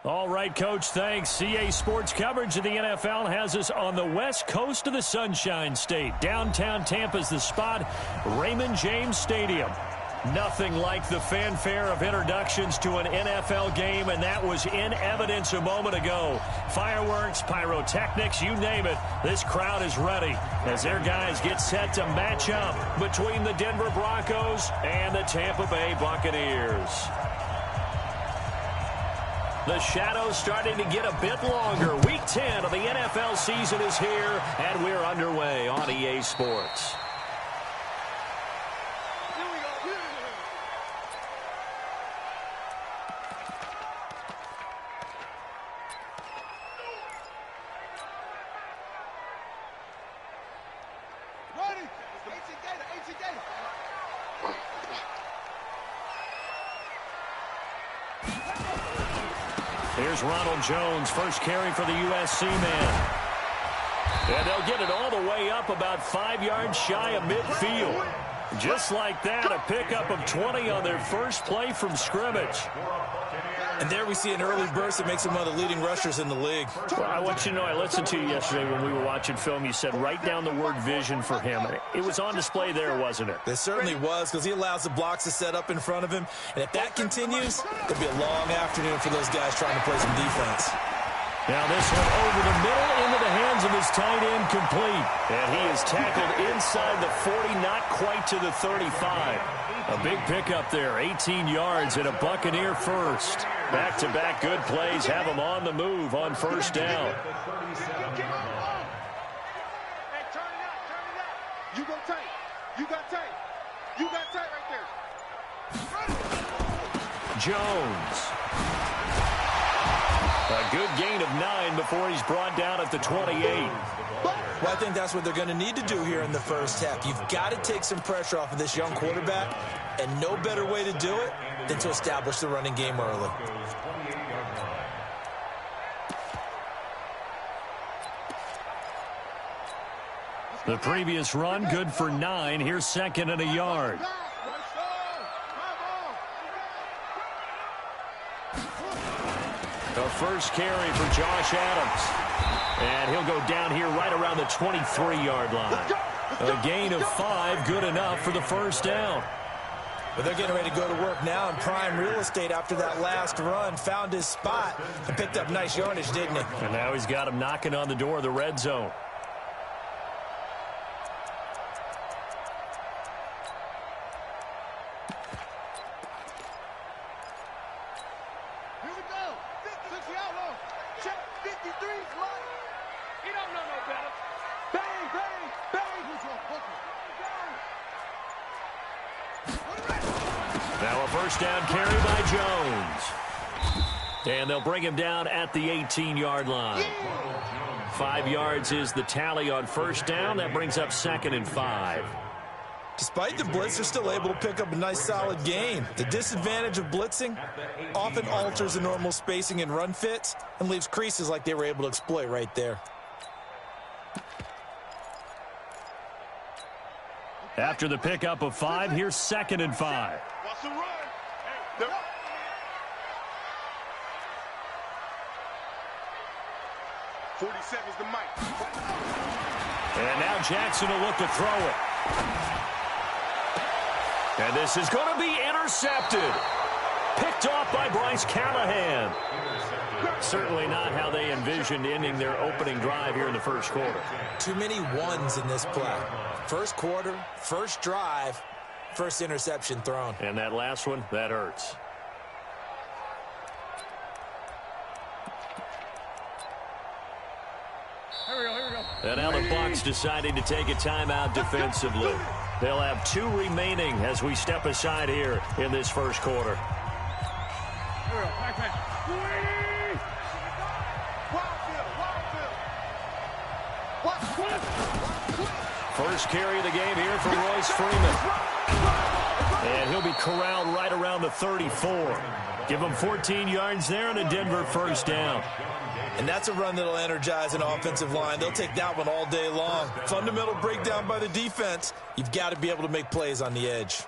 All right, Coach, thanks. CA Sports coverage of the NFL has us on the west coast of the Sunshine State. Downtown Tampa's the spot, Raymond James Stadium. Nothing like the fanfare of introductions to an NFL game, and that was in evidence a moment ago. Fireworks, pyrotechnics, you name it, this crowd is ready as their guys get set to match up between the Denver Broncos and the Tampa Bay Buccaneers. The shadows starting to get a bit longer. Week 10 of the NFL season is here, and we're underway on EA Sports. Here's Ronald Jones, first carry for the USC man. And they'll get it all the way up about 5 yards shy of midfield. Just like that, a pickup of 20 on their first play from scrimmage. And there we see an early burst that makes him one of the leading rushers in the league. Well, I want you to know, I listened to you yesterday when we were watching film. You said write down the word vision for him. It was on display there, wasn't it? It certainly was, because he allows the blocks to set up in front of him. And if that continues, it'll be a long afternoon for those guys trying to play some defense. Now this one over the middle into the hands of his tight end, complete. And he is tackled inside the 40, not quite to the 35. A big pickup there, 18 yards and a Buccaneer first. Back-to-back good plays have him on the move on first down. You go tight. You got tight. You got tight right there. Jones. A good gain of 9 before he's brought down at the 28. Well, I think that's what they're going to need to do here in the first half. You've got to take some pressure off of this young quarterback, and no better way to do it than to establish the running game early. The previous run, good for 9. Here's second and a yard. The first carry for Josh Adams. And he'll go down here right around the 23-yard line. A gain of 5, good enough for the first down. But they're getting ready to go to work now in prime real estate after that last run. Found his spot and picked up nice yardage, didn't he? And now he's got him knocking on the door of the red zone. Now a first down carry by Jones. And they'll bring him down at the 18-yard line. 5 yards is the tally on first down. That brings up second and 5. Despite the blitz, they're still able to pick up a nice, solid gain. The disadvantage of blitzing often alters the normal spacing and run fits and leaves creases like they were able to exploit right there. After the pickup of 5, here's second and 5. 47's the mic. And now Jackson will look to throw it. And this is going to be intercepted. Picked off by Bryce Callahan. Certainly not how they envisioned ending their opening drive here in the first quarter. Too many ones in this play. First quarter, first drive, first interception thrown. And that last one, that hurts. And now the Bucs deciding to take a timeout defensively. They'll have 2 remaining as we step aside here in this first quarter. First carry of the game here for Royce Freeman. And he'll be corralled right around the 34. Give him 14 yards there and a Denver first down. And that's a run that'll energize an offensive line. They'll take that one all day long. Fundamental breakdown by the defense. You've got to be able to make plays on the edge.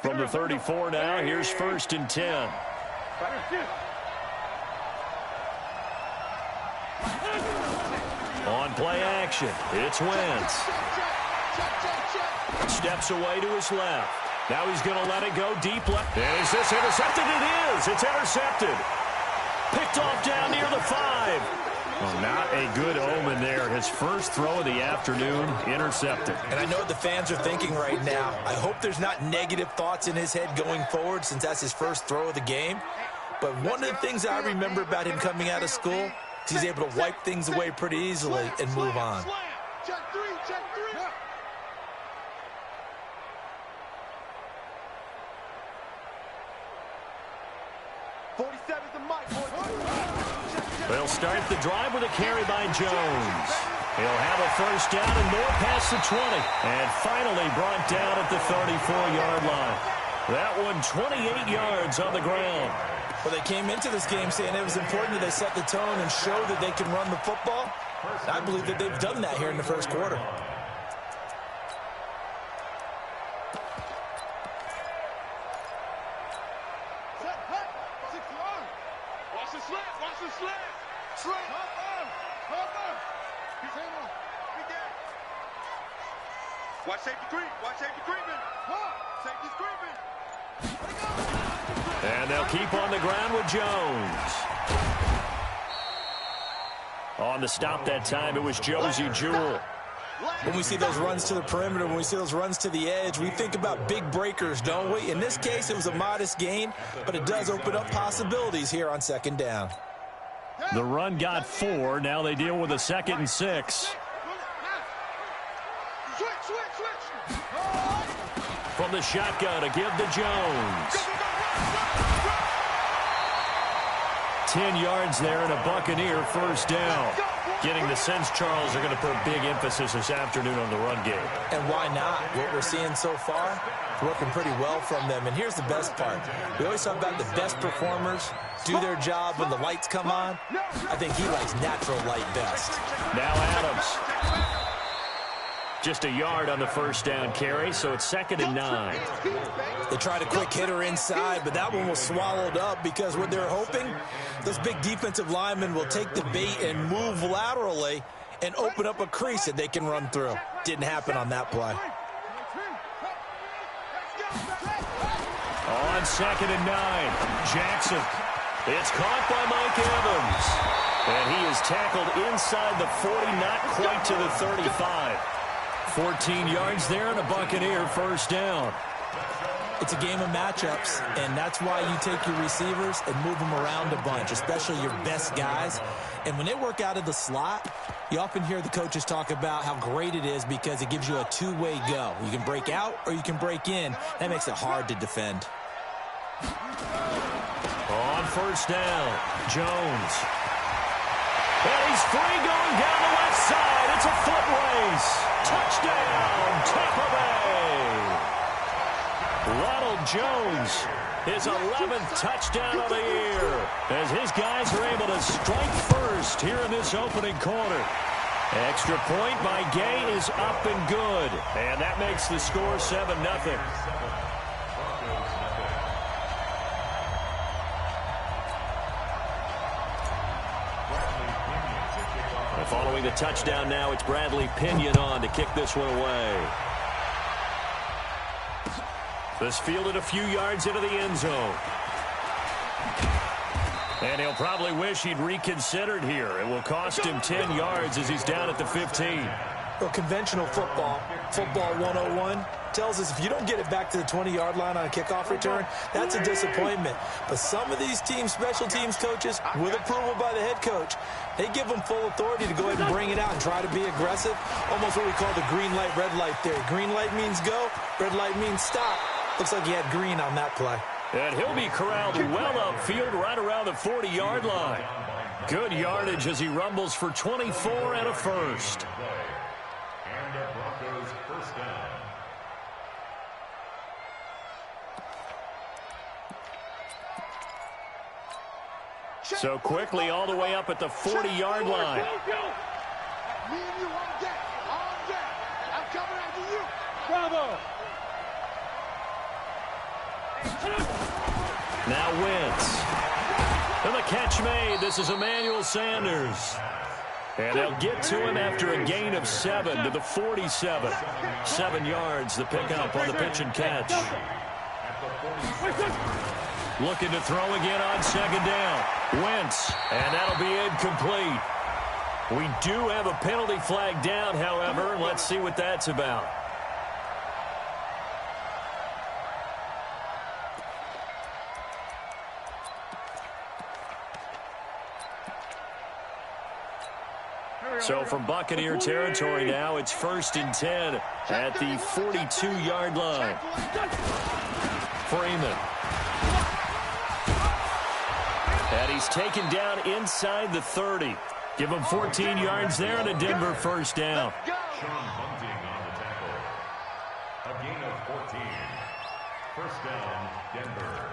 From the 34 now, here's first and 10. On play action, it's Wentz. Steps away to his left. Now he's going to let it go deep left. And is this intercepted? It is. It's intercepted. Picked off down near the 5. Well, not a good omen there. His first throw of the afternoon, intercepted. And I know what the fans are thinking right now. I hope there's not negative thoughts in his head going forward since that's his first throw of the game. But one of the things I remember about him coming out of school is he's able to wipe things away pretty easily and move on. Check three. 47's the mic, boys. They'll start the drive with a carry by Jones. He'll have a first down and more past the 20. And finally brought down at the 34-yard line. That one 28 yards on the ground. Well, they came into this game saying it was important that they set the tone and show that they can run the football. I believe that they've done that here in the first quarter. Watch the slant. He's hanging on. Be there. Watch safety creeping. Safety's creeping. And they'll keep on the ground with Jones. On the stop that time, it was Gywu. When we see those runs to the perimeter, when we see those runs to the edge, we think about big breakers, don't we? In this case, it was a modest gain, but it does open up possibilities here on second down. The run got 4. Now they deal with a 2nd and 6. Switch. From the shotgun to give to Jones. 10 yards there and a Buccaneer first down. Getting the sense, Charles, are going to put a big emphasis this afternoon on the run game. And why not? What we're seeing so far, working pretty well from them. And here's the best part. We always talk about the best performers do their job when the lights come on. I think he likes natural light best. Now Adams. Just a yard on the first down carry, so it's 2nd and 9. They tried a quick hitter inside, but that one was swallowed up because what they're hoping, those big defensive linemen will take the bait and move laterally and open up a crease that they can run through. Didn't happen on that play. On 2nd and 9, Jackson. It's caught by Mike Evans. And he is tackled inside the 40, not quite to the 35. 14 yards there and a Buccaneer first down. It's a game of matchups, and that's why you take your receivers and move them around a bunch, especially your best guys. And when they work out of the slot, you often hear the coaches talk about how great it is because it gives you a two-way go. You can break out or you can break in. That makes it hard to defend. On first down, Jones. And he's free going down the left side. It's a foot race. Touchdown, Tampa Bay. Ronald Jones, his 11th touchdown of the year, as his guys are able to strike first here in this opening quarter. Extra point by Gay is up and good, and that makes the score 7-0. Following the touchdown now, it's Bradley Pinion on to kick this one away. This fielded a few yards into the end zone. And he'll probably wish he'd reconsidered here. It will cost him 10 yards as he's down at the 15. Well, conventional football 101, tells us if you don't get it back to the 20-yard line on a kickoff return, that's a disappointment. But some of these teams, special teams coaches, with approval by the head coach, they give them full authority to go ahead and bring it out and try to be aggressive. Almost what we call the green light, red light theory. Green light means go, red light means stop. Looks like he had green on that play. And he'll be corralled well upfield right around the 40-yard line. Good yardage as he rumbles for 24 and a first. And the Broncos first down. So quickly all the way up at the 40-yard line. Me and you on deck. On deck. I'm coming after you. Bravo. Now Wentz. And the catch made. This is Emmanuel Sanders. And they'll get to him after a gain of 7 to the 47. 7 yards, the pickup on the pitch and catch. Looking to throw again on second down. Wentz, and that'll be incomplete. We do have a penalty flag down, however. Let's see what that's about. So from Buccaneer territory now, it's 1st and 10 at the 42-yard line. Freeman. And he's taken down inside the 30. Give him 14 yards there and a Denver first down. Sean Bunting on the tackle. A gain of 14. First down, Denver.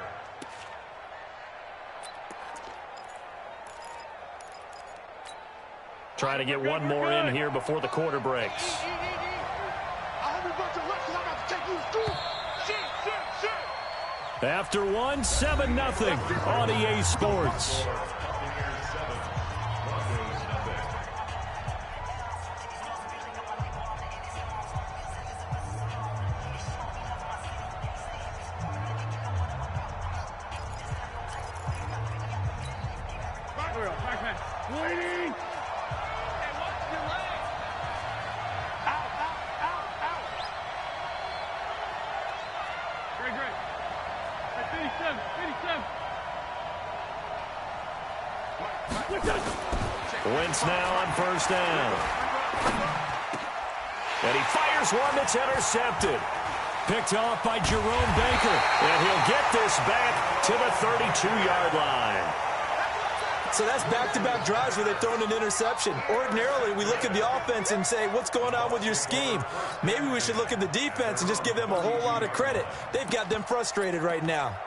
Try to get one more in here before the quarter breaks. After one, 7-0 on EA Sports. Wentz now on first down. And he fires one that's intercepted. Picked off by Jerome Baker. And he'll get this back to the 32-yard line. So that's back-to-back drives where they've thrown an interception. Ordinarily, we look at the offense and say, what's going on with your scheme? Maybe we should look at the defense and just give them a whole lot of credit. They've got them frustrated right now.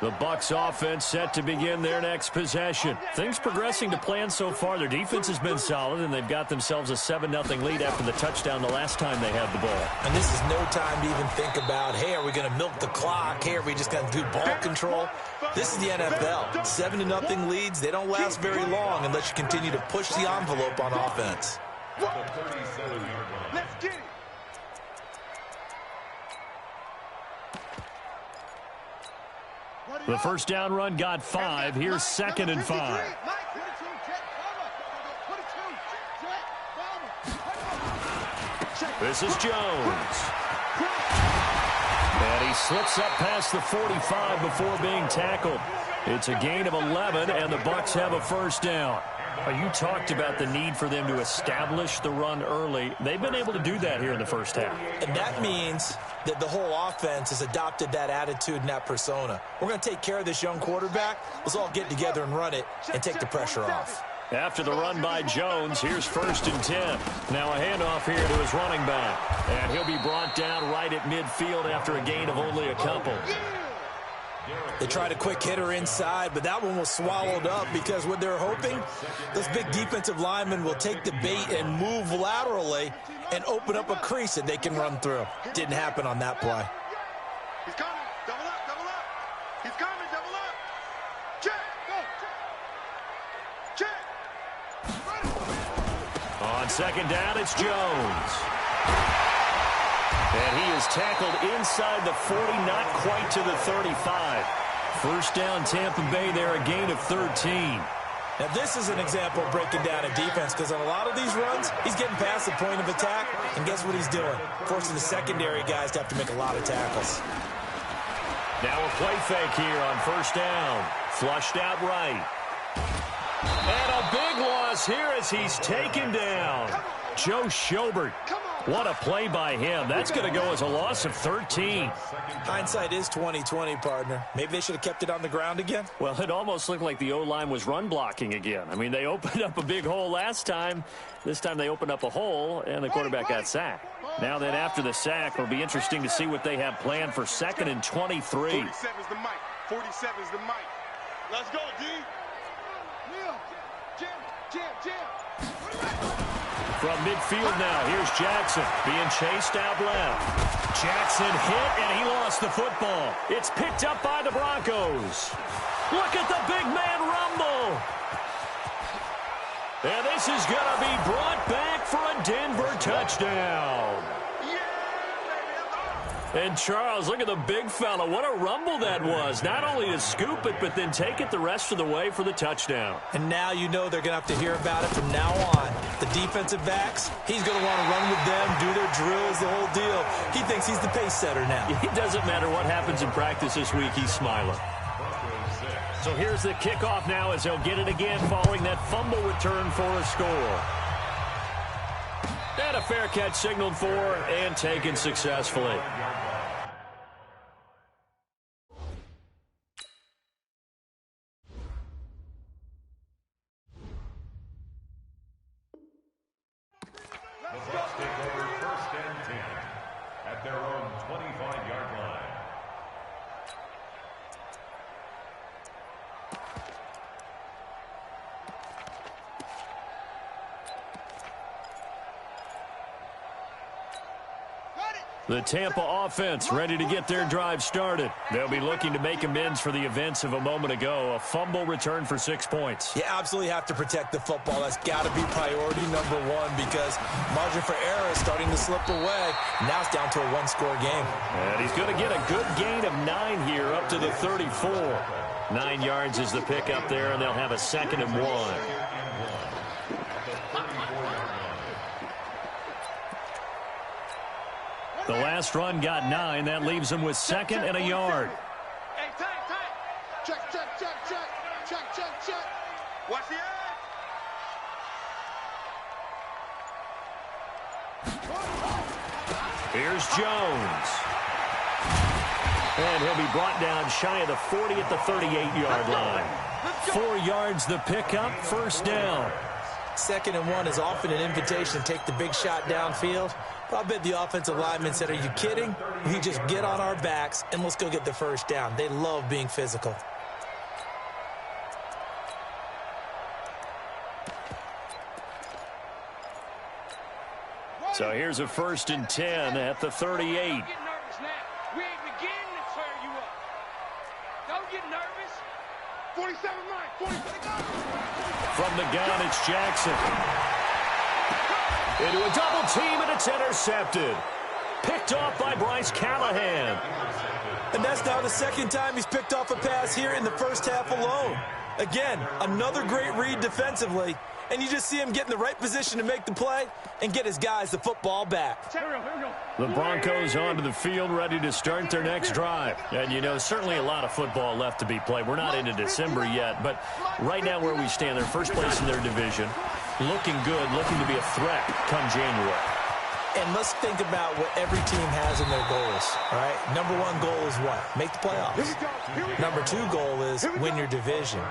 The Bucs offense set to begin their next possession. Things progressing to plan so far. Their defense has been solid, and they've got themselves a 7-0 lead after the touchdown the last time they had the ball. And this is no time to even think about, hey, are we going to milk the clock? Hey, are we just going to do ball control? This is the NFL. 7-0 leads, they don't last very long unless you continue to push the envelope on offense. Let's get it. The first down run got 5. Here's 2nd and 5. This is Jones. And he slips up past the 45 before being tackled. It's a gain of 11, and the Bucs have a first down. You talked about the need for them to establish the run early. They've been able to do that here in the first half. And that means that the whole offense has adopted that attitude and that persona. We're going to take care of this young quarterback. Let's all get together and run it and take the pressure off. After the run by Jones, here's 1st and 10. Now a handoff here to his running back. And he'll be brought down right at midfield after a gain of only a couple. They tried a quick hitter inside, but that one was swallowed up because what they're hoping, those big defensive linemen will take the bait and move laterally and open up a crease that they can run through. Didn't happen on that play. He's coming. Double up, double up. He's coming, double up. Check, go. Check. On second down, it's Jones. And he is tackled inside the 40, not quite to the 35. First down, Tampa Bay there, a gain of 13. Now, this is an example of breaking down a defense because on a lot of these runs, he's getting past the point of attack, and guess what he's doing? Forcing the secondary guys to have to make a lot of tackles. Now a play fake here on first down. Flushed out right. And a big loss here as he's taken down. Joe Schobert. What a play by him. That's going to go as a loss of 13. Hindsight is 20/20, partner. Maybe they should have kept it on the ground again. Well, it almost looked like the O-line was run blocking again. I mean, they opened up a big hole last time. This time they opened up a hole, and the quarterback got sacked. Now then, after the sack, it'll be interesting to see what they have planned for 2nd and 23. 47 is the mic. 47 is the mic. Let's go, D. Jam. From midfield now, here's Jackson being chased out left. Jackson hit, and he lost the football. It's picked up by the Broncos. Look at the big man rumble. And this is going to be brought back for a Denver touchdown. And Charles, look at the big fella. What a rumble that was. Not only to scoop it, but then take it the rest of the way for the touchdown. And now you know they're going to have to hear about it from now on. The defensive backs, he's going to want to run with them, do their drills, the whole deal. He thinks he's the pace setter now. It doesn't matter what happens in practice this week. He's smiling. So here's the kickoff now as they'll get it again following that fumble return for a score. And a fair catch signaled for and taken successfully. The Bucs take over 1st and 10 at their own 25-yard line. The Tampa offense ready to get their drive started. They'll be looking to make amends for the events of a moment ago. A fumble return for 6 points. You absolutely have to protect the football. That's got to be priority number one because margin for error is starting to slip away. Now it's down to a one-score game. And he's going to get a good gain of 9 here up to the 34. 9 yards is the pickup there, and they'll have a 2nd and 1. The last run got 9. That leaves them with 2nd and a yard. Hey, time. Check. Watch the edge. Here's Jones. And he'll be brought down shy of the 40 at the 38-yard line. 4 yards the pickup, 1st down. 2nd and 1 is often an invitation to take the big shot downfield. But I bet the offensive lineman said, are you kidding? We just get on our backs and let's go get the 1st down. They love being physical. So here's a 1st and 10 at the 38. Don't get nervous now. We ain't beginning to tear you up. Don't get nervous. 47 line. 47. From the gun, it's Jackson. Into a double team, and it's intercepted. Picked off by Bryce Callahan. And that's now the 2nd time he's picked off a pass here in the 1st half alone. Again, another great read defensively. And you just see him get in the right position to make the play and get his guys the football back. The Broncos onto the field ready to start their next drive. And, you know, certainly a lot of football left to be played. We're not into December yet, but right now where we stand, they're 1st place in their division. Looking good, looking to be a threat come January. And let's think about what every team has in their goals, all right? Number 1 goal is what? Make the playoffs. Number 2 goal is win your division.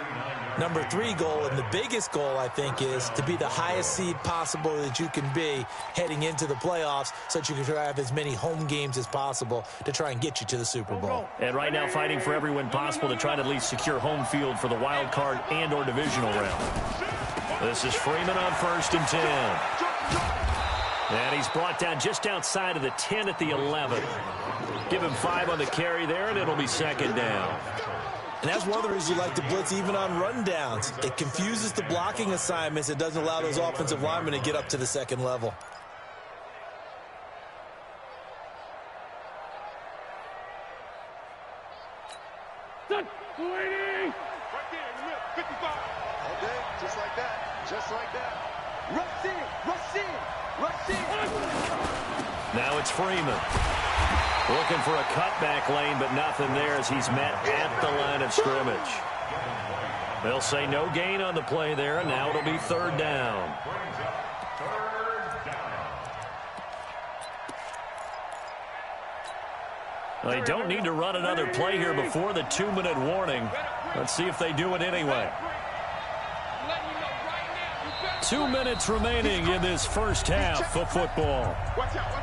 Number 3 goal, and the biggest goal, I think, is to be the highest seed possible that you can be heading into the playoffs so that you can have as many home games as possible to try and get you to the Super Bowl. And right now fighting for every win possible to try to at least secure home field for the wild card and or divisional round. This is Freeman on 1st and 10. And he's brought down just outside of the 10 at the 11. Give him 5 on the carry there, and it'll be 2nd down. And that's one of the reasons you like to blitz even on rundowns. It confuses the blocking assignments. It doesn't allow those offensive linemen to get up to the 2nd level. Right there in the middle. 55. Okay, just like that. Just like that. Rush in. Now it's Freeman. Looking for a cutback lane, but nothing there as he's met at the line of scrimmage. They'll say no gain on the play there, and now it'll be 3rd down. They don't need to run another play here before the 2-minute warning. Let's see if they do it anyway. 2 minutes remaining in this 1st half of football. Watch out.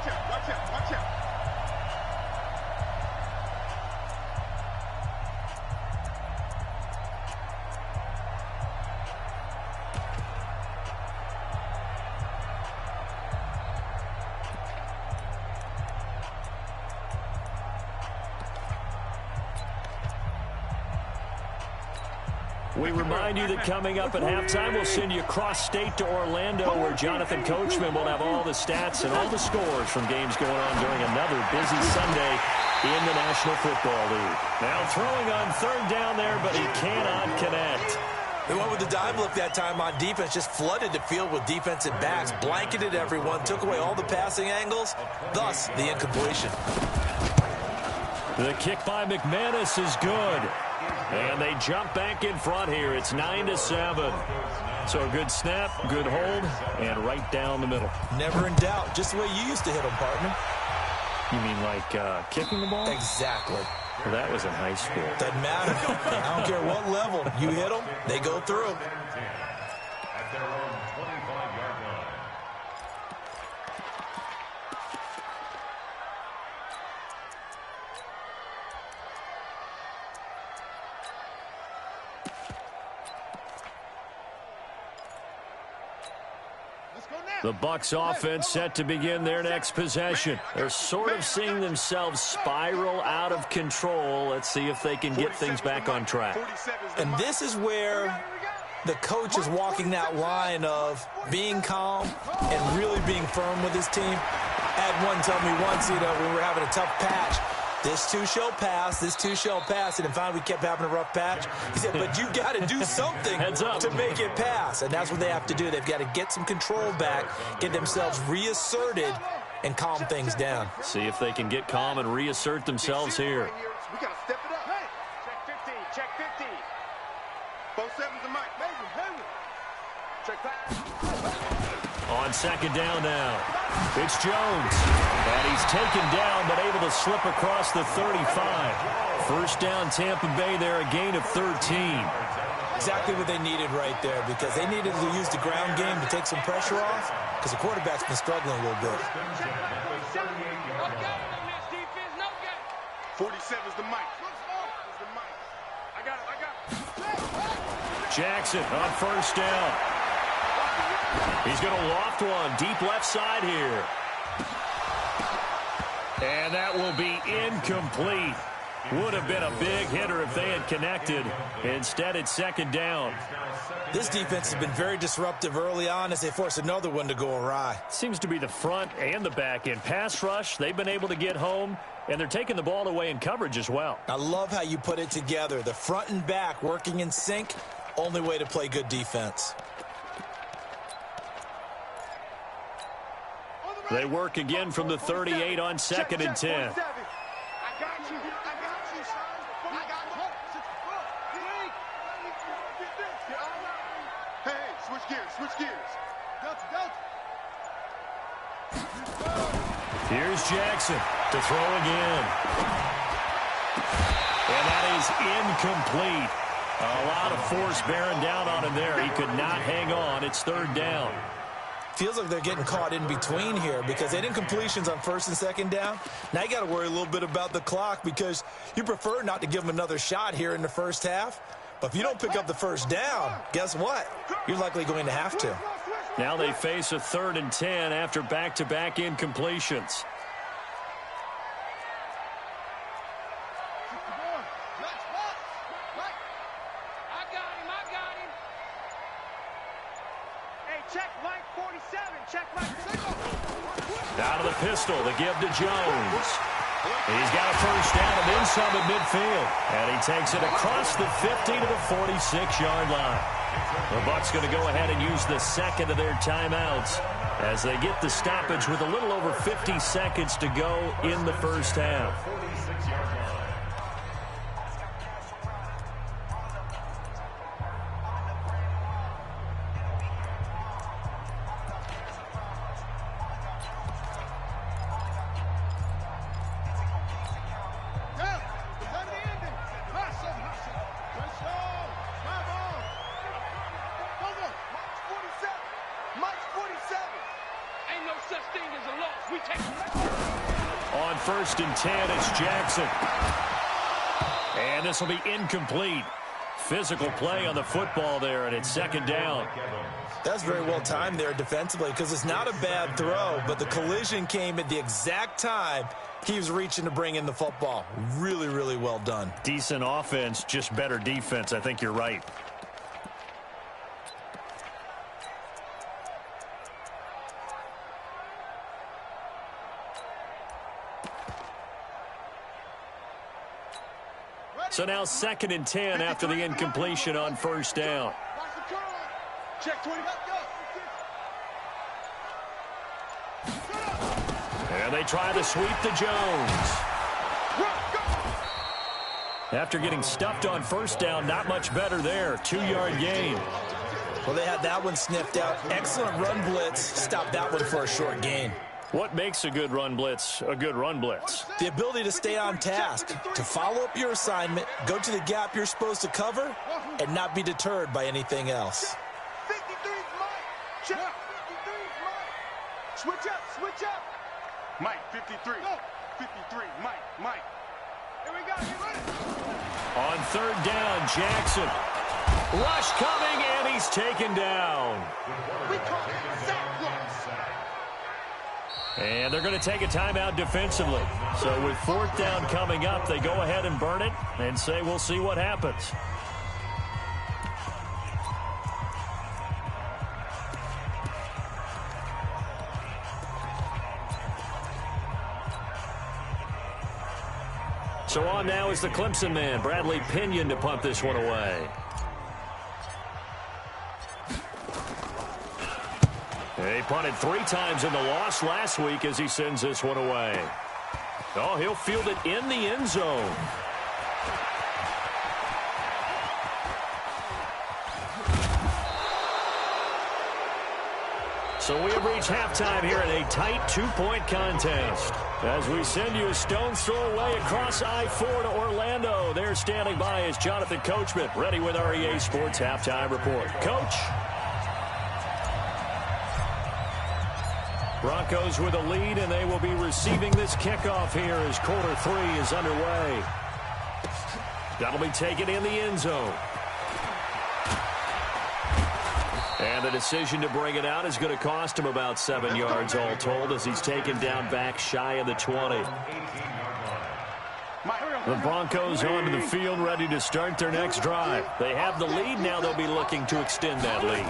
We remind you that coming up at halftime, we'll send you cross-state to Orlando, where Jonathan Coachman will have all the stats and all the scores from games going on during another busy Sunday in the National Football League. Now throwing on third down there, but he cannot connect. They went with the dive look that time on defense, just flooded the field with defensive backs, blanketed everyone, took away all the passing angles, thus the incompletion. The kick by McManus is good. And they jump back in front here. It's 9-7. So a good snap, good hold, and right down the middle. Never in doubt. Just the way you used to hit them, partner. You mean like kicking the ball? Exactly. Well, that was in high school. Doesn't matter. I don't care what level. You hit them, they go through. At their own 25-yard line. The Bucs offense set to begin their next possession. They're sort of seeing themselves spiral out of control. Let's see if they can get things back on track. And this is where the coach is walking that line of being calm and really being firm with his team. I had one tell me once, when we were having a tough patch, this too shall pass, this too shall pass. And finally we kept having a rough patch. He said, but you got to do something to make it pass. And that's what they have to do. They've got to get some control back, get themselves reasserted, and calm things down. See if they can get calm and reassert themselves here. We got to step it up. Hey, check 15, check 15. 4-7's the mic. Check pass. On second down now, it's Jones. And he's taken down, but able to slip across the 35. First down, Tampa Bay there, a gain of 13. Exactly what they needed right there, because they needed to use the ground game to take some pressure off, because the quarterback's been struggling a little bit. 47's the mic. I got it. Jackson on first down. He's going to loft one deep left side here. And that will be incomplete. Would have been a big hitter if they had connected. Instead, it's second down. This defense has been very disruptive early on as they force another one to go awry. Seems to be the front and the back end. Pass rush, they've been able to get home, and they're taking the ball away in coverage as well. I love how you put it together. The front and back working in sync, only way to play good defense. They work again from the 38 on second and 10. I got you. Hey, switch gears. Here's Jackson to throw again. And that is incomplete. A lot of force bearing down on him there. He could not hang on. It's third down. Feels like they're getting caught in between here because they did incompletions on first and second down. Now you got to worry a little bit about the clock because you prefer not to give them another shot here in the first half. But if you don't pick up the first down, guess what? You're likely going to have to. Now they face a 3rd and 10 after back-to-back incompletions. Out of the pistol to give to Jones. He's got a first down and then some at midfield. And he takes it across the 50 to the 46-yard line. The Bucs going to go ahead and use the second of their timeouts as they get the stoppage with a little over 50 seconds to go in the first half. On 1st and 10, it's Jackson. And this will be incomplete. Physical play on the football there, and it's second down. That's very well timed there defensively because it's not a bad throw, but the collision came at the exact time he was reaching to bring in the football. Really, really well done. Decent offense, just better defense. I think you're right. So now 2nd and 10 after the incompletion on first down. Check 20. And they try to sweep to Jones. After getting stuffed on first down, not much better there. 2-yard gain. Well, they had that one sniffed out. Excellent run blitz. Stopped that one for a short gain. What makes a good run blitz a good run blitz? The ability to stay on task, to follow up your assignment, go to the gap you're supposed to cover, and not be deterred by anything else. 53, Mike. Check. 53, Mike. Switch up, switch up. Mike, 53. 53, Mike. Here we go, get ready. On 3rd down, Jackson. Rush coming, and he's taken down. We call it sack block. And they're going to take a timeout defensively. So with 4th down coming up, they go ahead and burn it and say we'll see what happens. So on now is the Clemson man, Bradley Pinion, to punt this one away. He punted 3 times in the loss last week as he sends this one away. Oh, he'll field it in the end zone. So we have reached halftime here in a tight 2-point contest. As we send you a stone's throw away across I-4 to Orlando. There standing by is Jonathan Coachman, ready with our EA Sports Halftime Report. Coach? Broncos with a lead, and they will be receiving this kickoff here as quarter 3 is underway. That'll be taken in the end zone. And the decision to bring it out is going to cost him about 7 yards all told as he's taken down back shy of the 20. The Broncos onto the field ready to start their next drive. They have the lead. Now they'll be looking to extend that lead.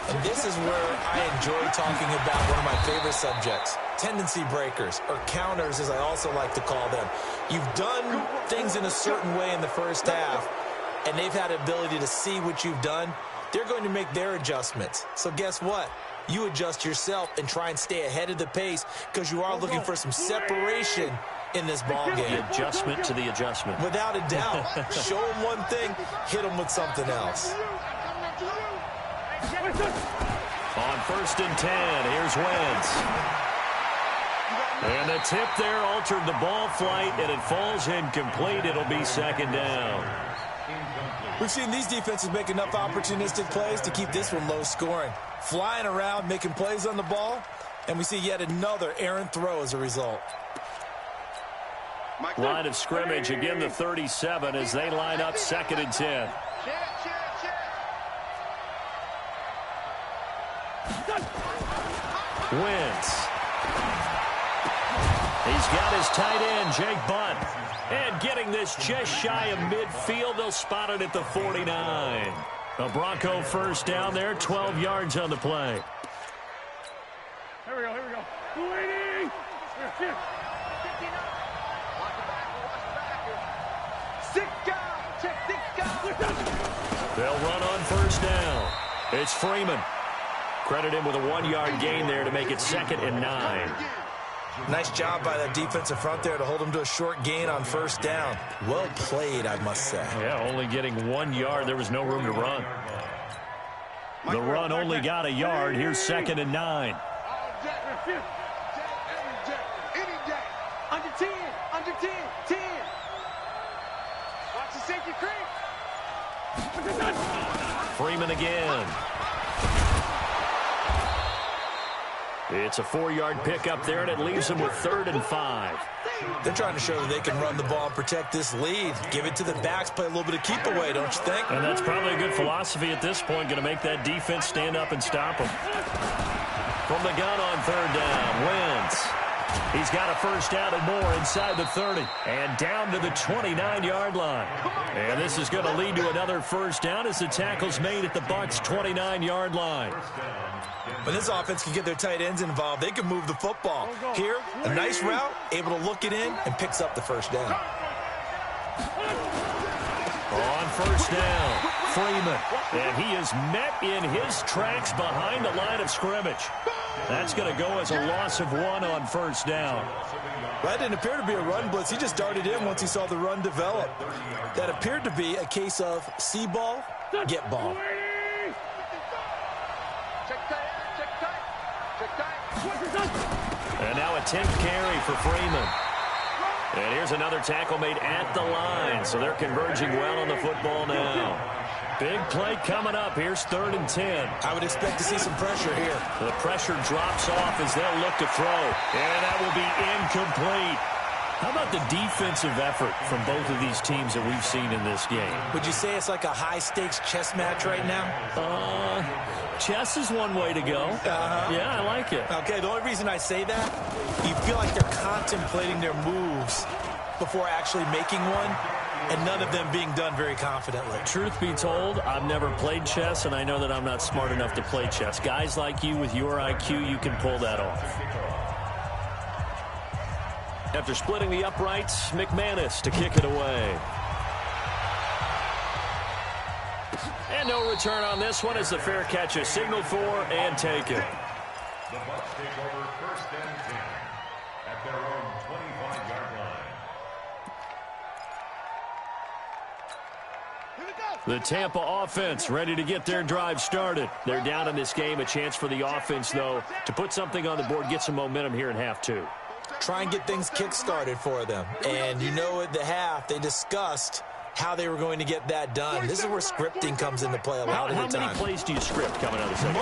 And this is where I enjoy talking about one of my favorite subjects, tendency breakers, or counters as I also like to call them. You've done things in a certain way in the first half, and they've had the ability to see what you've done. They're going to make their adjustments. So guess what? You adjust yourself and try and stay ahead of the pace because you are looking for some separation in this ball game. The adjustment to the adjustment. Without a doubt. Show them one thing, hit them with something else. On 1st and 10, here's Wentz. And the tip there altered the ball flight, and it falls incomplete. It'll be 2nd down. We've seen these defenses make enough opportunistic plays to keep this one low scoring. Flying around, making plays on the ball, and we see yet another errant throw as a result. Line of scrimmage, again the 37 as they line up 2nd and 10. Wentz. He's got his tight end, Jake Butt. And getting this just shy of midfield, they'll spot it at the 49. A Bronco first down there, 12 yards on the play. Here we go. Waiting. Here. They'll run on first down. It's Freeman. Credit him with a 1-yard gain there to make it 2nd and 9. Nice job by that defensive front there to hold him to a short gain on first down. Well played, I must say. Yeah, only getting 1 yard. There was no room to run. The run only got a yard. Here's 2nd and 9. Under 10, 10. Watch the safety creep. Freeman again. It's a 4-yard pickup there, and it leaves them with 3rd and 5. They're trying to show that they can run the ball and protect this lead. Give it to the backs, play a little bit of keep away, don't you think? And that's probably a good philosophy at this point, going to make that defense stand up and stop them. From the gun on 3rd down, Wentz. He's got a first down and more inside the 30. And down to the 29-yard line. And this is going to lead to another first down as the tackle's made at the Bucs' 29-yard line. When this offense can get their tight ends involved, they can move the football. Here, a nice route, able to look it in, and picks up the first down. On first down, Freeman. And he is met in his tracks behind the line of scrimmage. That's going to go as a loss of 1 on first down. That didn't appear to be a run blitz. He just darted in once he saw the run develop. That appeared to be a case of see ball, get ball. And now a 10th carry for Freeman. And here's another tackle made at the line. So they're converging well on the football now. Big play coming up. Here's 3rd and 10. I would expect to see some pressure here. The pressure drops off as they'll look to throw. And that will be incomplete. How about the defensive effort from both of these teams that we've seen in this game? Would you say it's like a high-stakes chess match right now? Chess is one way to go. Yeah, I like it. Okay, the only reason I say that, you feel like they're contemplating their moves before actually making one, and none of them being done very confidently. Truth be told, I've never played chess, and I know that I'm not smart enough to play chess. Guys like you with your IQ, you can pull that off. After splitting the uprights, McManus to kick it away. And no return on this one as the fair catch is signaled for and taken. The Bucs take over 1st and 10 at their own 25-yard line. The Tampa offense ready to get their drive started. They're down in this game. A chance for the offense, though, to put something on the board, get some momentum here in half 2. Try and get things kick-started for them. And you know at the half, they discussed how they were going to get that done. This is where scripting comes into play a lot of the time. How many plays do you script coming out of the second?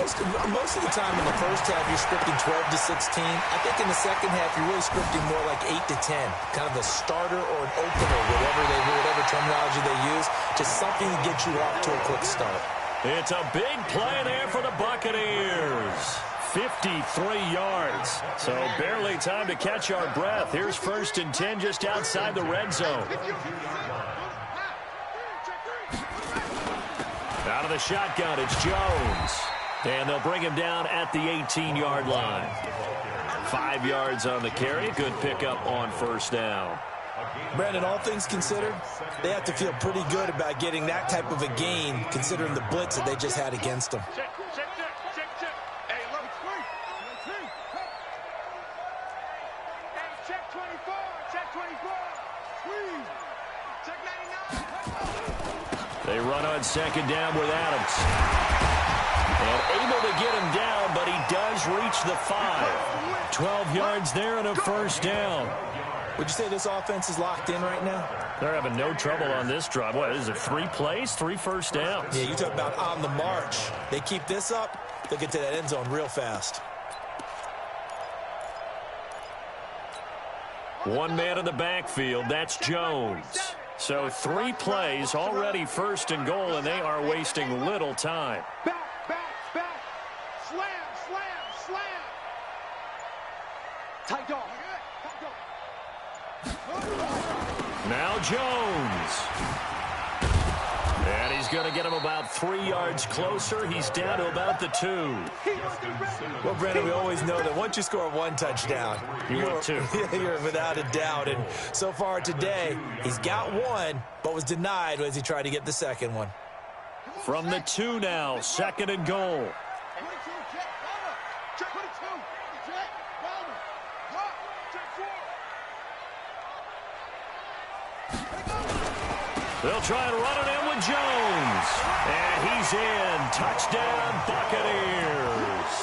Most of the time in the first half, you're scripting 12 to 16. I think in the second half, you're really scripting more like 8 to 10. Kind of a starter or an opener, whatever terminology they use. Just something to get you off to a quick start. It's a big play there for the Buccaneers. 53 yards. So barely time to catch our breath. Here's 1st and 10 just outside the red zone. Out of the shotgun, it's Jones. And they'll bring him down at the 18-yard line. 5 yards on the carry. Good pickup on first down. Brandon, all things considered, they have to feel pretty good about getting that type of a gain, considering the blitz that they just had against them. They run on 2nd down with Adams. And able to get him down, but he does reach the 5. 12 yards there and a first down. Would you say this offense is locked in right now? They're having no trouble on this drive. What is it, 3 plays, 3 first downs? Yeah, you talk about on the march. They keep this up, they'll get to that end zone real fast. One man in the backfield, that's Jones. So 3 plays, already 1st and goal, and they are wasting little time. Back. Slam. Tight dog. Now Jones. And he's going to get him about 3 yards closer. He's down to about the 2. Well, Brandon, we always know that once you score 1 touchdown, you're 2. You're without a doubt. And so far today, he's got 1, but was denied as he tried to get the second one. From the 2 now, 2nd and goal. They'll try and run it in with Jones. And he's in. Touchdown, Buccaneers.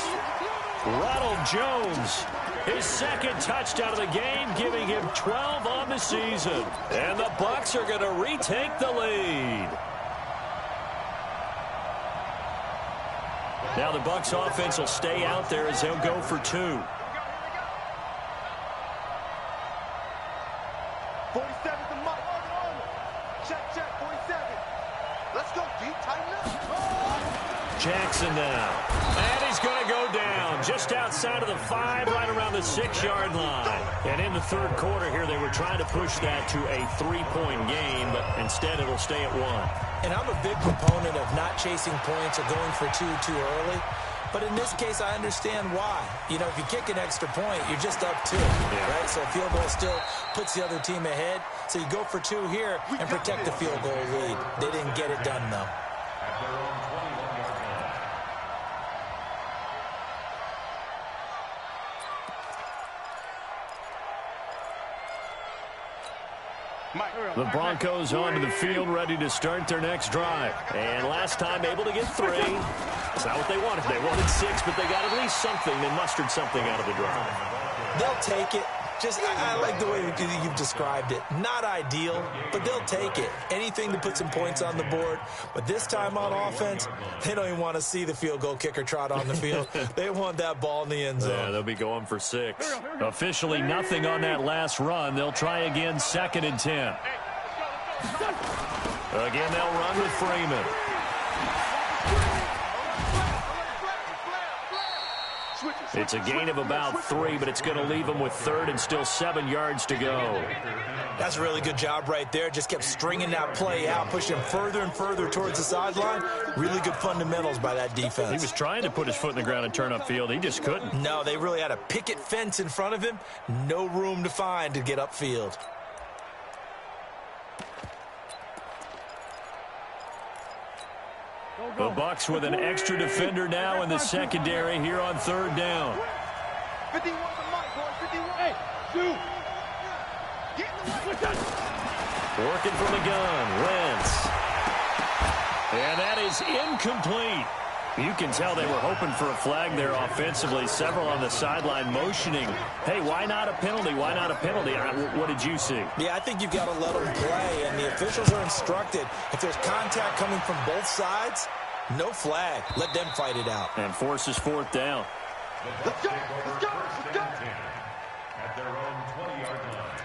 Ronald Jones, his 2nd touchdown of the game, giving him 12 on the season. And the Bucs are going to retake the lead. Now the Bucs offense will stay out there as they'll go for 2. 47 to Mike. Check, 47. Let's go deep, tighten up. Jackson now. And he's going to go down just outside of the 5, right around the 6-yard line. And in the 3rd quarter here, they were trying to push that to a 3-point game, but instead it'll stay at 1. And I'm a big proponent of not chasing points or going for 2 too early. But in this case, I understand why. You know, if you kick an extra point, you're just up 2, right? So a field goal still puts the other team ahead. So you go for 2 here and protect the field goal lead. They didn't get it done, though. At their own 21-yard line. The Broncos onto the field, ready to start their next drive. And last time able to get 3. It's not what they wanted. They wanted 6, but they got at least something. They mustered something out of the drive. They'll take it. I like the way you've described it. Not ideal, but they'll take it. Anything to put some points on the board. But this time on offense, they don't even want to see the field goal kicker trot on the field. They want that ball in the end zone. Yeah, they'll be going for 6. Officially nothing on that last run. They'll try again, 2nd and 10. Again, they'll run with Freeman. It's a gain of about 3, but it's going to leave them with 3rd and still 7 yards to go. That's a really good job right there. Just kept stringing that play out, pushing him further and further towards the sideline. Really good fundamentals by that defense. He was trying to put his foot in the ground and turn upfield. He just couldn't. No, they really had a picket fence in front of him. No room to find to get upfield. The Bucs with an extra defender now in the secondary here on 3rd down. 51 to Mike, boys. 51. Hey, Gywu. Get in the way. Working from the gun, Wentz. And that is incomplete. You can tell they were hoping for a flag there offensively. Several on the sideline motioning. Hey, why not a penalty? Why not a penalty? What did you see? Yeah, I think you've got to let them play, and the officials are instructed. If there's contact coming from both sides, no flag. Let them fight it out. And forces 4th down. Let's go. Let's go. Let's go. At their own 20-yard line.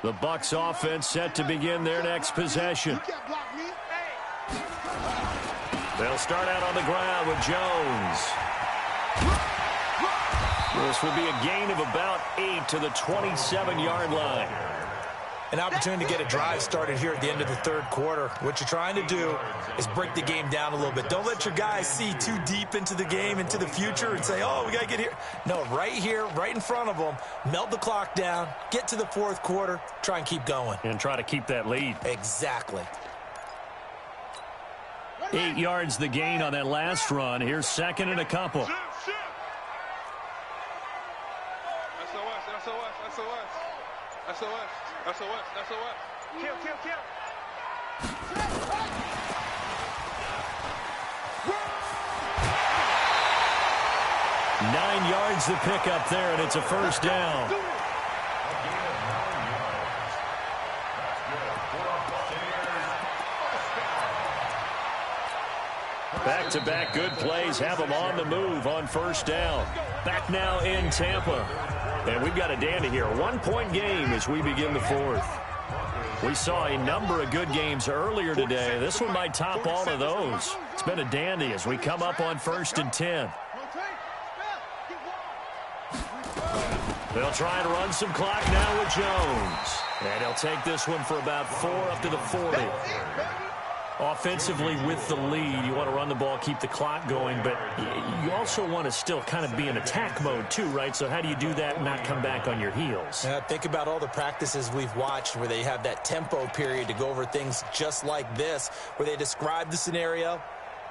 The Bucs offense set to begin their next possession. You can't block me. They'll start out on the ground with Jones. This will be a gain of about 8 to the 27-yard line. An opportunity to get a drive started here at the end of the 3rd quarter. What you're trying to do is break the game down a little bit. Don't let your guys see too deep into the game, into the future, and say, oh, we got to get here. No, right here, right in front of them, melt the clock down, get to the 4th quarter, try and keep going. And try to keep that lead. Exactly. 8 yards the gain on that last run. Here's 2nd and a couple. SOS, SOS, SOS. SOS. SOS, SOS. Kill, kill, kill. 9 yards the pickup there, and it's a 1st down. Back-to-back good plays have them on the move on 1st down. Back now in Tampa. And we've got a dandy here. 1-point game as we begin the 4th. We saw a number of good games earlier today. This one might top all of those. It's been a dandy as we come up on 1st and 10. They'll try and run some clock now with Jones. And he'll take this one for about 4 up to the 40. Offensively with the lead, you want to run the ball, keep the clock going, but you also want to still kind of be in attack mode too, right? So how do you do that and not come back on your heels? Think about all the practices we've watched where they have that tempo period to go over things just like this, where they describe the scenario,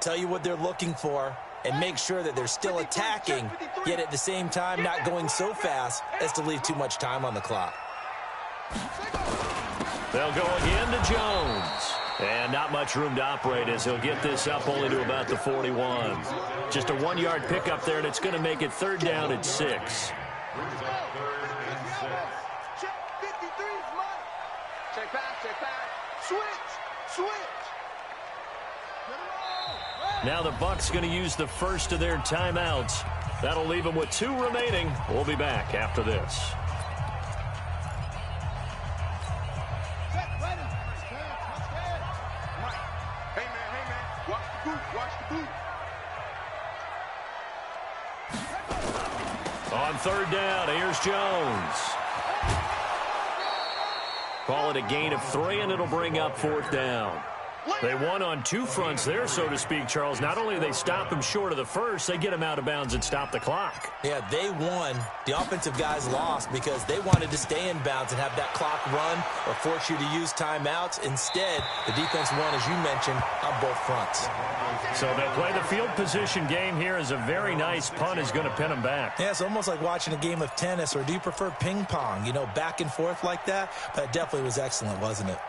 tell you what they're looking for, and make sure that they're still attacking, yet at the same time not going so fast as to leave too much time on the clock. They'll go again to Jones. And not much room to operate as he'll get this up only to about the 41. Just a 1-yard pickup there, and it's going to make it 3rd down at 6. Check 53, Mike. Check back. Switch. Now the Bucs going to use the first of their timeouts. That'll leave them with 2 remaining. We'll be back after this. On 3rd down, here's Jones. Call it a gain of 3, and it'll bring up 4th down. They won on two fronts there, so to speak, Charles. Not only do they stop him short of the first, they get him out of bounds and stop the clock. Yeah, they won. The offensive guys lost because they wanted to stay in bounds and have that clock run or force you to use timeouts. Instead, the defense won, as you mentioned, on both fronts. So they'll play the field position game here as a very nice punt is going to pin them back. Yeah, it's almost like watching a game of tennis, or do you prefer ping pong? You know, back and forth like that? But it definitely was excellent, wasn't it?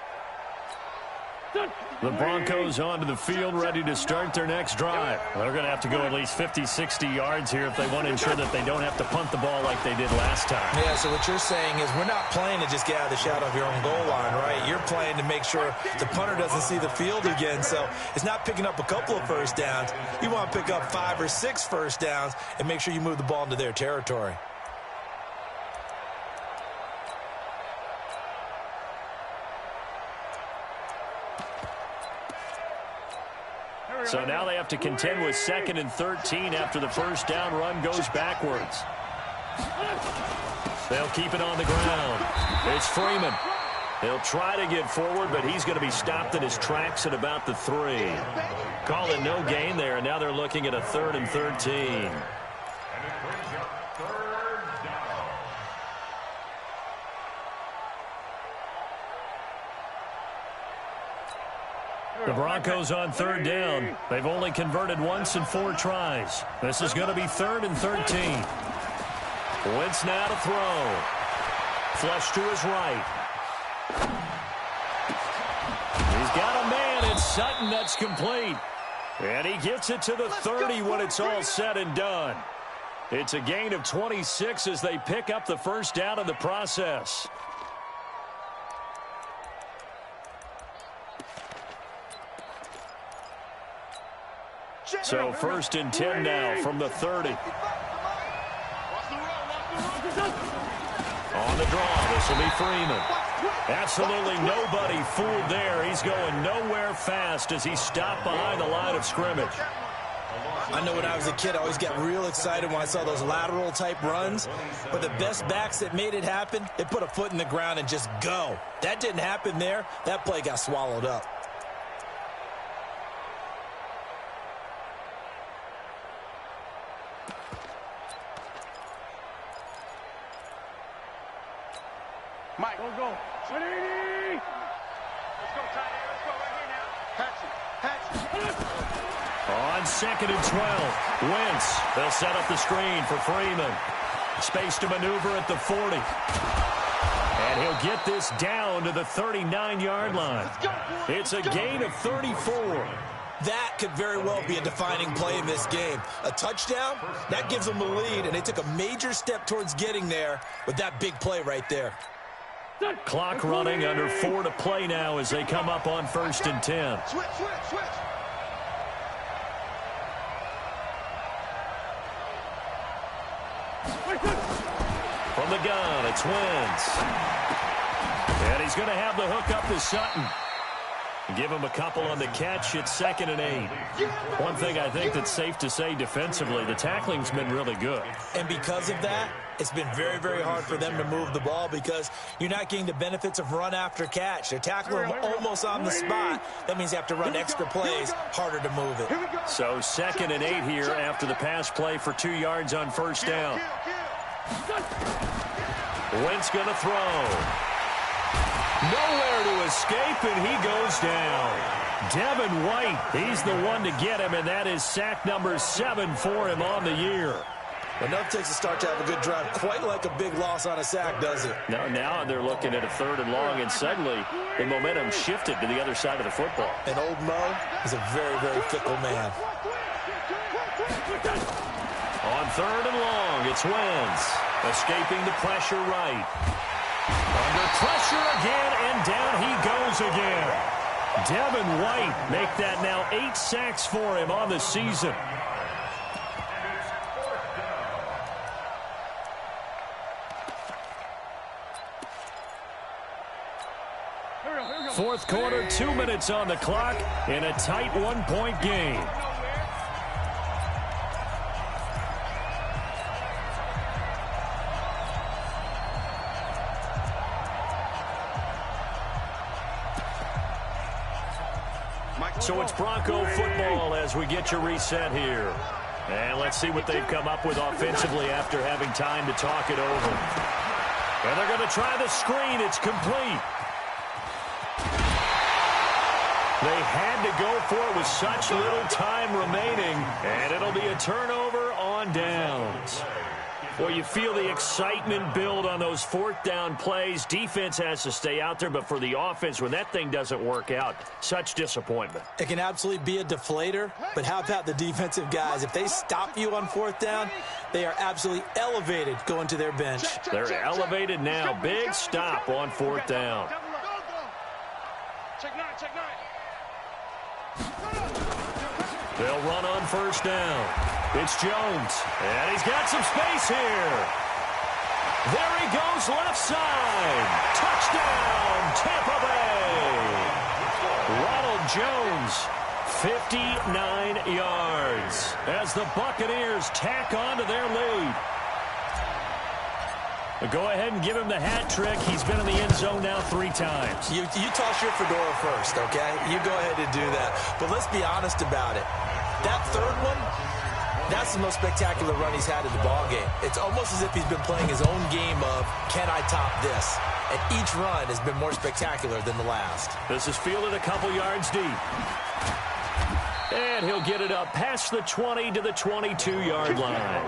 The Broncos onto the field, ready to start their next drive. They're going to have to go at least 50, 60 yards here if they want to ensure that they don't have to punt the ball like they did last time. Yeah, so what you're saying is we're not playing to just get out of the shadow of your own goal line, right? You're playing to make sure the punter doesn't see the field again. So it's not picking up a couple of first downs. You want to pick up 5 or 6 first downs and make sure you move the ball into their territory. So now they have to contend with 2nd and 13 after the first down run goes backwards. They'll keep it on the ground. It's Freeman. He'll try to get forward, but he's going to be stopped in his tracks at about the 3. Call it no gain there, and now they're looking at a 3rd and 13. The Broncos on 3rd down. They've only converted once in 4 tries. This is going to be 3rd and 13. Wentz now to throw. Flush to his right. He's got a man. It's Sutton. That's complete. And he gets it to the 30 when it's all said and done. It's a gain of 26 as they pick up the first down in the process. So 1st and 10 now from the 30. On the draw, this will be Freeman. Absolutely nobody fooled there. He's going nowhere fast as he stopped behind the line of scrimmage. I know when I was a kid, I always got real excited when I saw those lateral type runs. But the best backs that made it happen, they put a foot in the ground and just go. That didn't happen there. That play got swallowed up. Mike, go. Let's go, tight end. Let's go right here now. Patch it. On 2nd and 12, Wentz. They'll set up the screen for Freeman. Space to maneuver at the 40. And he'll get this down to the 39-yard line. It's a gain of 34. That could very well be a defining play in this game. A touchdown, that gives them the lead, and they took a major step towards getting there with that big play right there. Clock running, under 4 to play now as they come up on 1st and 10. Switch. From the gun, it's Wentz. And he's going to have the hook up to Sutton. Give him a couple on the catch. It's 2nd and 8. One thing I think that's safe to say defensively, the tackling's been really good. And because of that, it's been very, very hard for them to move the ball because you're not getting the benefits of run after catch. They're tackling them almost on the spot. That means they have to run extra plays, harder to move it. So 2nd and 8 here after the pass play for 2 yards on 1st down. Wentz going to throw. Nowhere to escape, and he goes down. Devin White, he's the one to get him, and that is sack number 7 for him on the year. Enough takes a start to have a good drive. Quite like a big loss on a sack, does it? Now they're looking at a 3rd and long, and suddenly the momentum shifted to the other side of the football. And old Mo is a very, very fickle man. On 3rd and long, it's Wentz. Escaping the pressure right. Under pressure again, and down he goes again. Devin White make that now 8 sacks for him on the season. Fourth quarter, 2 minutes on the clock in a tight 1-point game. So it's Bronco football as we get your reset here. And let's see what they've come up with offensively after having time to talk it over. And they're going to try the screen. It's complete. They had to go for it with such little time remaining. And it'll be a turnover on downs. Well, you feel the excitement build on those fourth down plays. Defense has to stay out there, but for the offense, when that thing doesn't work out, such disappointment. It can absolutely be a deflator, but how about the defensive guys? If they stop you on fourth down, they are absolutely elevated going to their bench. They're elevated now. Big stop on fourth down. Check nine. They'll run on first down. It's Jones, and he's got some space here. There he goes, left side. Touchdown, Tampa Bay. Ronald Jones, 59 yards as the Buccaneers tack on to their lead. Go ahead and give him the hat trick. He's been in the end zone now 3 times. You toss your fedora first, okay? You go ahead and do that. But let's be honest about it. That third one, that's the most spectacular run he's had in the ballgame. It's almost as if he's been playing his own game of, can I top this? And each run has been more spectacular than the last. This is fielded a couple yards deep. And he'll get it up past the 20 to the 22-yard line.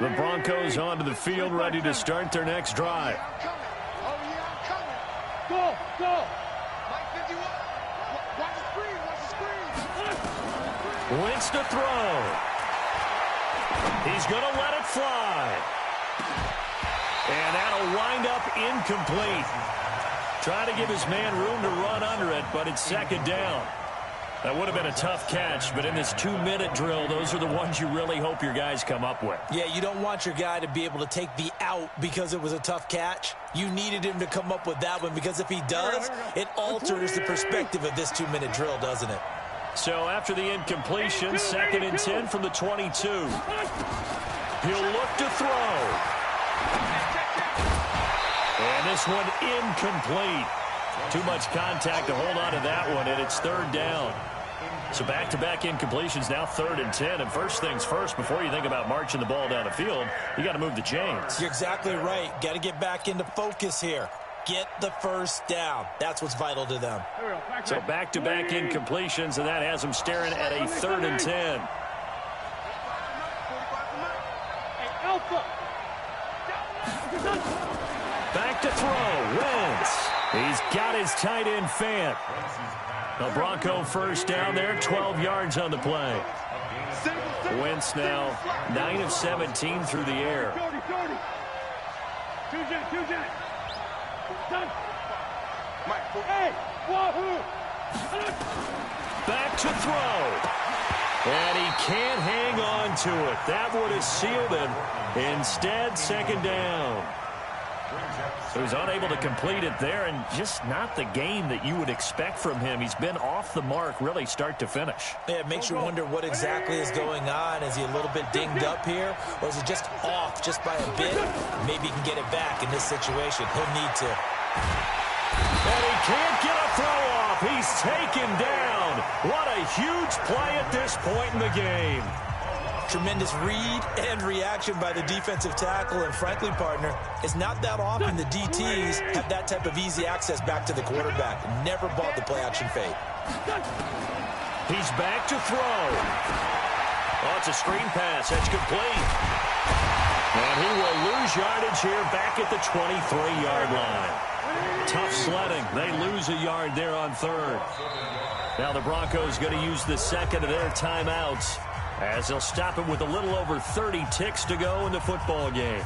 The Broncos onto the field, ready to start their next drive. Go! Wentz to throw. He's going to let it fly. And that'll wind up incomplete. Trying to give his man room to run under it, but it's second down. That would have been a tough catch, but in this 2-minute drill, those are the ones you really hope your guys come up with. Yeah, you don't want your guy to be able to take the out because it was a tough catch. You needed him to come up with that one because if he does, it alters the perspective of this 2-minute drill, doesn't it? So after the incompletion, 2nd and 10 from the 22. He'll look to throw. And this one incomplete. Too much contact to hold on to that one, and it's 3rd down. So back-to-back incompletions, now 3rd and 10. And first things first, before you think about marching the ball down the field, you got to move the chains. You're exactly right. Got to get back into focus here. Get the first down. That's what's vital to them. So back-to-back incompletions, and that has them staring at a 3rd and 10. Back to throw. Wentz. He's got his tight end Fant. The Bronco first down there, 12 yards on the play. Wentz now 9 of 17 through the air. Back to throw. And he can't hang on to it. That would have sealed him. Instead, 2nd down. So he's unable to complete it there, and just not the game that you would expect from him. He's been off the mark really start to finish. Yeah, it makes you wonder what exactly is going on. Is he a little bit dinged up here, or is it just off just by a bit? Maybe he can get it back in this situation. He'll need to. And he can't get a throw off. He's taken down. What a huge play at this point in the game. Tremendous read and reaction by the defensive tackle, and frankly, partner, it's not that often the DTs have that type of easy access back to the quarterback. Never bought the play-action fake. He's back to throw. Oh, it's a screen pass. That's complete. And he will lose yardage here back at the 23-yard line. Tough sledding. They lose a yard there on 3rd. Now the Broncos going to use the 2nd of their timeouts, as they'll stop it with a little over 30 ticks to go in the football game.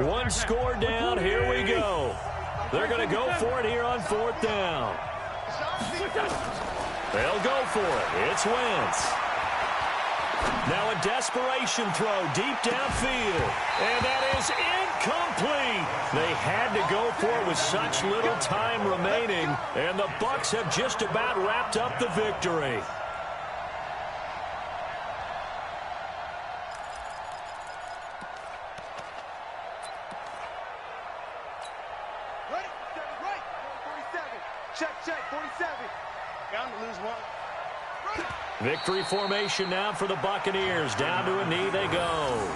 One score down. Here we go. They're going to go for it here on 4th down. They'll go for it. It's Wentz. Now a desperation throw deep downfield. And that is incomplete. They had to go for it with such little time remaining. And the Bucs have just about wrapped up the victory. Right. 47. Check. 47. Bound to lose one. Victory formation now for the Buccaneers. Down to a knee they go.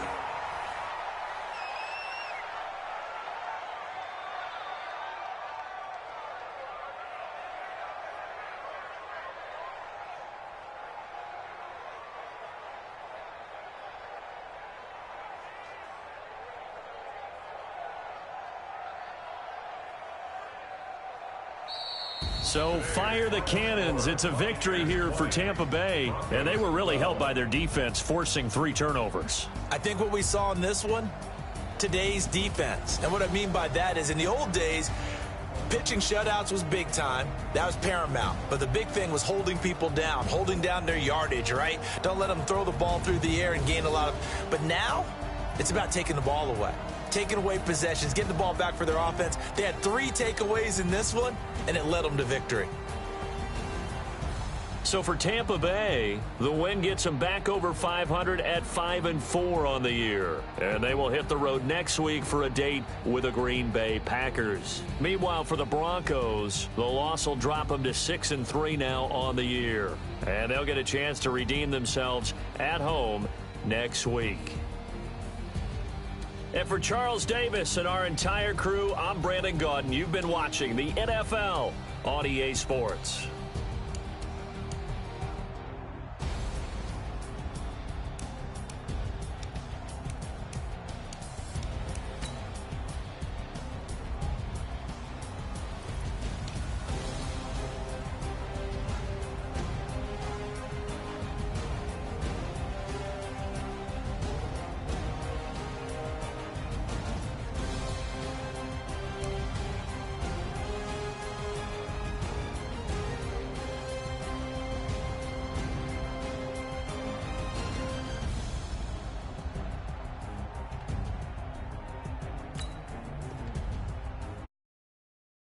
So fire the cannons. It's a victory here for Tampa Bay. And they were really helped by their defense forcing 3 turnovers. I think what we saw in this one, today's defense. And what I mean by that is in the old days, pitching shutouts was big time. That was paramount. But the big thing was holding people down, holding down their yardage, right? Don't let them throw the ball through the air and gain a lot of... But now, it's about taking the ball away. Taking away possessions, getting the ball back for their offense. They had 3 takeaways in this one, and it led them to victory. So for Tampa Bay, the win gets them back over 500 at 5-4 on the year. And they will hit the road next week for a date with the Green Bay Packers. Meanwhile, for the Broncos, the loss will drop them to 6-3 now on the year. And they'll get a chance to redeem themselves at home next week. And for Charles Davis and our entire crew, I'm Brandon Gaudin. You've been watching the NFL on EA Sports.